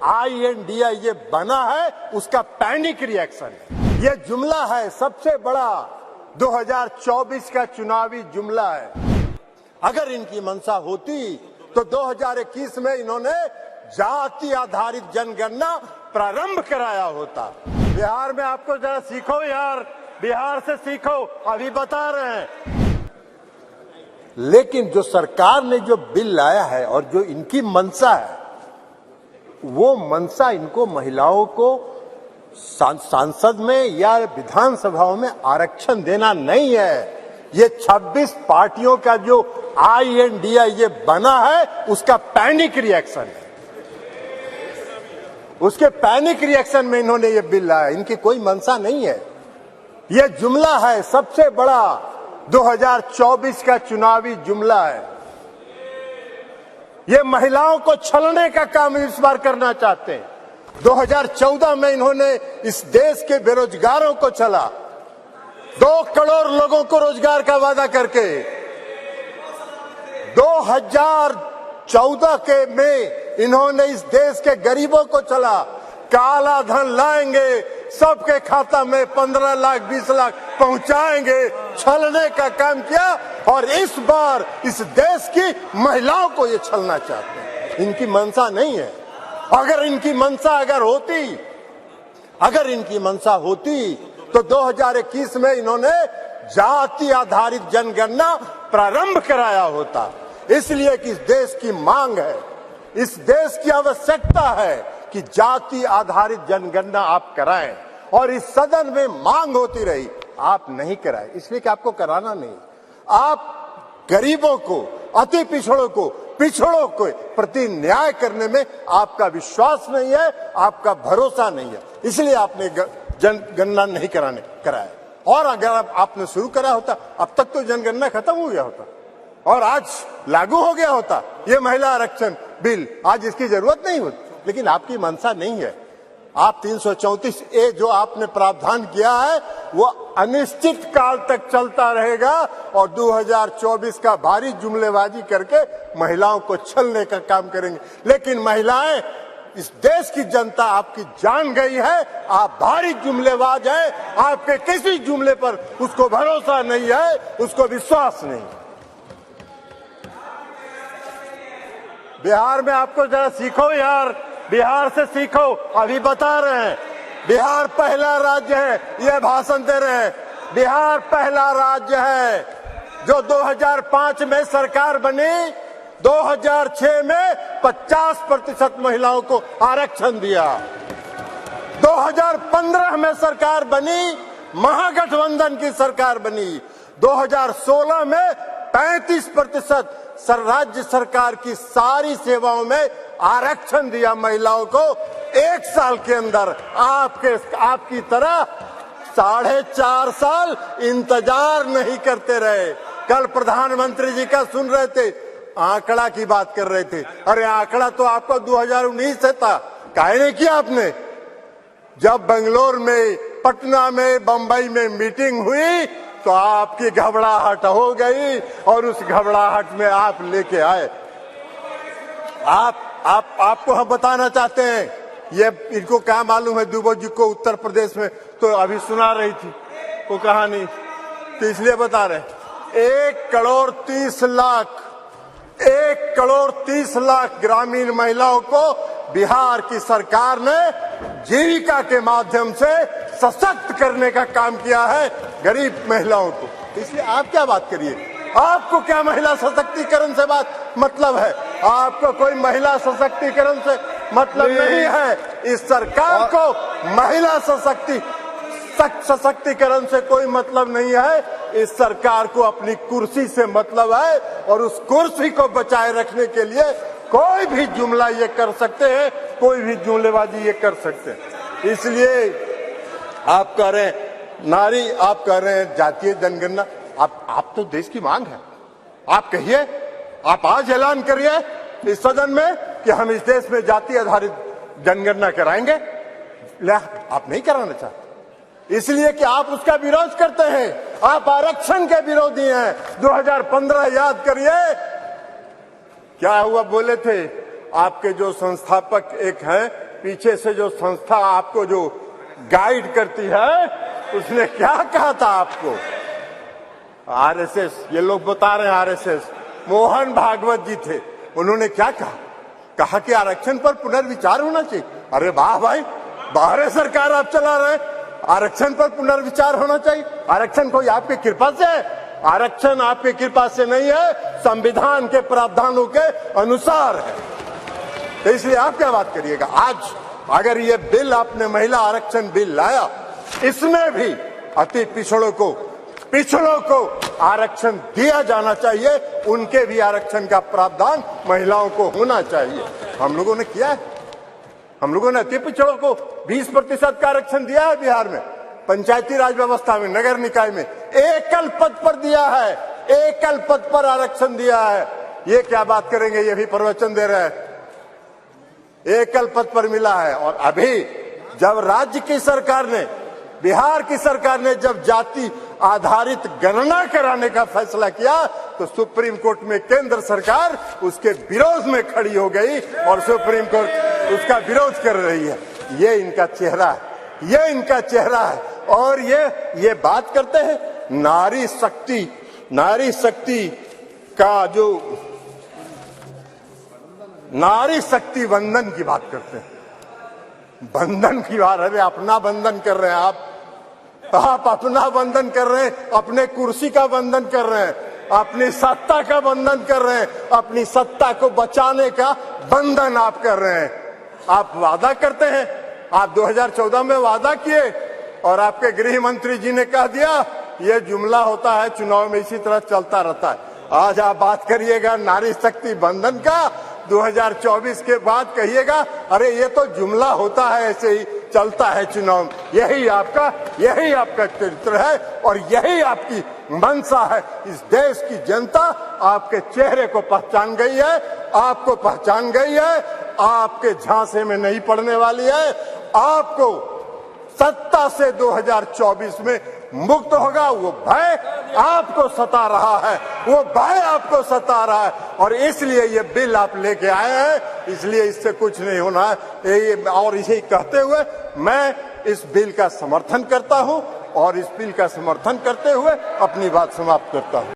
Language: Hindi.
INDI ये बना है उसका पैनिक रिएक्शन है। ये जुमला है सबसे बड़ा 2024 का चुनावी जुमला है। अगर इनकी मंशा होती तो 2021 में इन्होंने जाति आधारित जनगणना प्रारंभ कराया होता। बिहार में आपको जरा सीखो यार, बिहार से सीखो, अभी बता रहे हैं। लेकिन जो सरकार ने जो बिल लाया है और जो इनकी मंशा है, वो मंशा इनको महिलाओं को सांसद में या विधानसभाओं में आरक्षण देना नहीं है। ये 26 पार्टियों का जो INDI ये बना है उसका पैनिक रिएक्शन है। उसके पैनिक रिएक्शन में इन्होंने ये बिल लाया, इनकी कोई मंशा नहीं है। ये जुमला है सबसे बड़ा 2024 का चुनावी जुमला है। ये महिलाओं को छलने का काम इस बार करना चाहते हैं। 2014 में इन्होंने इस देश के बेरोजगारों को छला, 2 करोड़ लोगों को रोजगार का वादा करके 2014 के में इन्होंने इस देश के गरीबों को चला, काला धन लाएंगे, सबके खाता में 15 लाख 20 लाख पहुंचाएंगे, छलने का काम किया। और इस बार इस देश की महिलाओं को ये छलना चाहते हैं। इनकी मंशा नहीं है। अगर इनकी मंशा होती तो 2021 में इन्होंने जाति आधारित जनगणना प्रारंभ कराया होता। इसलिए कि इस देश की मांग है, इस देश की आवश्यकता है कि जाति आधारित जनगणना आप कराएं। और इस सदन में मांग होती रही, आप नहीं कराए, इसलिए कि आपको कराना नहीं। आप गरीबों को, अति पिछड़ों को प्रति न्याय करने में आपका विश्वास नहीं है, आपका भरोसा नहीं है, इसलिए आपने जनगणना नहीं कराया। और अगर आपने शुरू करा होता, अब तक तो जनगणना खत्म हो गया होता और आज लागू हो गया होता ये महिला आरक्षण बिल। आज इसकी जरूरत नहीं होती, लेकिन आपकी मंशा नहीं है। आप 334A जो आपने प्रावधान किया है वो अनिश्चित काल तक चलता रहेगा और 2024 का भारी जुमलेबाजी करके महिलाओं को छलने का काम करेंगे। लेकिन महिलाएं, इस देश की जनता आपकी जान गई है, आप भारी जुमलेबाज हैं। आपके किसी जुमले पर उसको भरोसा नहीं है, उसको विश्वास नहीं। बिहार में आपको जरा सीखो यार, बिहार से सीखो, अभी बता रहे हैं। बिहार पहला राज्य है, ये भाषण दे रहे हैं। बिहार पहला राज्य है जो 2005 में सरकार बनी, 2006 में 50% महिलाओं को आरक्षण दिया। 2015 में सरकार बनी, महागठबंधन की सरकार बनी। 2016 में 35% राज्य सरकार की सारी सेवाओं में आरक्षण दिया महिलाओं को। 1 साल के अंदर आपकी तरह 4.5 साल इंतजार नहीं करते रहे। कल प्रधानमंत्री जी का सुन रहे थे, आंकड़ा की बात कर रहे थे। अरे आंकड़ा तो आपका 2019 से था, काहे नहीं किया आपने? जब बेंगलोर में, पटना में, बंबई में मीटिंग हुई तो आपकी घबराहट हो गई और उस घबराहट में आप लेके आए। आपको हम बताना चाहते हैं, ये इनको क्या मालूम है दुबे जी को उत्तर प्रदेश में तो अभी सुना रही थी वो कहानी, तो इसलिए बता रहे। 1 करोड़ 30 लाख ग्रामीण महिलाओं को बिहार की सरकार ने जीविका के माध्यम से सशक्त करने का काम किया है, गरीब महिलाओं को। इसलिए आप क्या बात करिए, आपको क्या महिला सशक्तिकरण से मतलब है? आपको कोई महिला सशक्तिकरण से मतलब नहीं है। इस सरकार को महिला सशक्तिकरण से कोई मतलब नहीं है। इस सरकार को अपनी कुर्सी से मतलब है और उस कुर्सी को बचाए रखने के लिए कोई भी जुमला ये कर सकते हैं, कोई भी जुमलेबाजी ये कर सकते हैं। इसलिए आप कह रहे हैं नारी, आप कह रहे हैं जातीय जनगणना, आप तो देश की मांग है, आप कहिए, आप आज ऐलान करिए इस सदन में कि हम इस देश में जाति आधारित जनगणना कराएंगे। आप नहीं कराना चाहते इसलिए कि आप उसका विरोध करते हैं, आप आरक्षण के विरोधी हैं। 2015 याद करिए क्या हुआ, बोले थे आपके जो संस्थापक एक हैं, पीछे से जो संस्था आपको जो गाइड करती है, उसने क्या कहा था आपको? आरएसएस, ये लोग बता रहे हैं आरएसएस, मोहन भागवत जी थे, उन्होंने क्या कहा? कहा कि आरक्षण पर पुनर्विचार होना चाहिए। अरे वाह भाई, बाहर सरकार आप चला रहे, आरक्षण पर पुनर्विचार होना चाहिए। आरक्षण कोई आपकी कृपा से है? आरक्षण आपकी कृपा से नहीं है, संविधान के प्रावधानों के अनुसार है। तो इसलिए आप क्या बात करिएगा? आज अगर ये बिल आपने महिला आरक्षण बिल लाया, इसमें भी अति पिछड़ों को आरक्षण दिया जाना चाहिए, उनके भी आरक्षण का प्रावधान महिलाओं को होना चाहिए। हम लोगों ने किया है, हम लोगों ने अति पिछड़ों को 20% का आरक्षण दिया है बिहार में, पंचायती राज व्यवस्था में, नगर निकाय में एकल पद पर दिया है, एकल पद पर आरक्षण दिया है। ये क्या बात करेंगे? ये भी प्रवचन दे रहे हैं, एकल पद पर मिला है। और अभी जब राज्य की सरकार ने, बिहार की सरकार ने जब जाति आधारित गणना कराने का फैसला किया, तो सुप्रीम कोर्ट में केंद्र सरकार उसके विरोध में खड़ी हो गई और सुप्रीम कोर्ट उसका विरोध कर रही है। ये इनका चेहरा है, ये इनका चेहरा है। और ये बात करते हैं नारी शक्ति का जो नारी शक्ति वंदन की बात करते हैं, बंधन की बात। अरे अपना बंधन कर रहे हैं आप अपना बंधन कर रहे हैं, अपने कुर्सी का बंधन कर रहे हैं, अपनी सत्ता का बंधन कर रहे हैं, अपनी सत्ता को बचाने का बंधन आप कर रहे हैं। आप वादा करते हैं, आप 2014 में वादा किए और आपके गृह मंत्री जी ने कह दिया, ये जुमला होता है चुनाव में, इसी तरह चलता रहता है। आज आप बात करिएगा नारी शक्ति बंधन का, 2024 के बाद कहिएगा अरे ये तो जुमला होता है, ऐसे ही चलता है चुनाव। यही आपका चरित्र है और यही आपकी मंशा है। इस देश की जनता आपके चेहरे को पहचान गई है, आपको पहचान गई है, आपके झांसे में नहीं पड़ने वाली है। आपको सत्ता से 2024 में मुक्त होगा। वो भय आपको सता रहा है, वो भय आपको सता रहा है और इसलिए ये बिल आप लेके आए हैं, इसलिए इससे कुछ नहीं होना है। और इसे कहते हुए मैं इस बिल का समर्थन करता हूं और इस बिल का समर्थन करते हुए अपनी बात समाप्त करता हूं।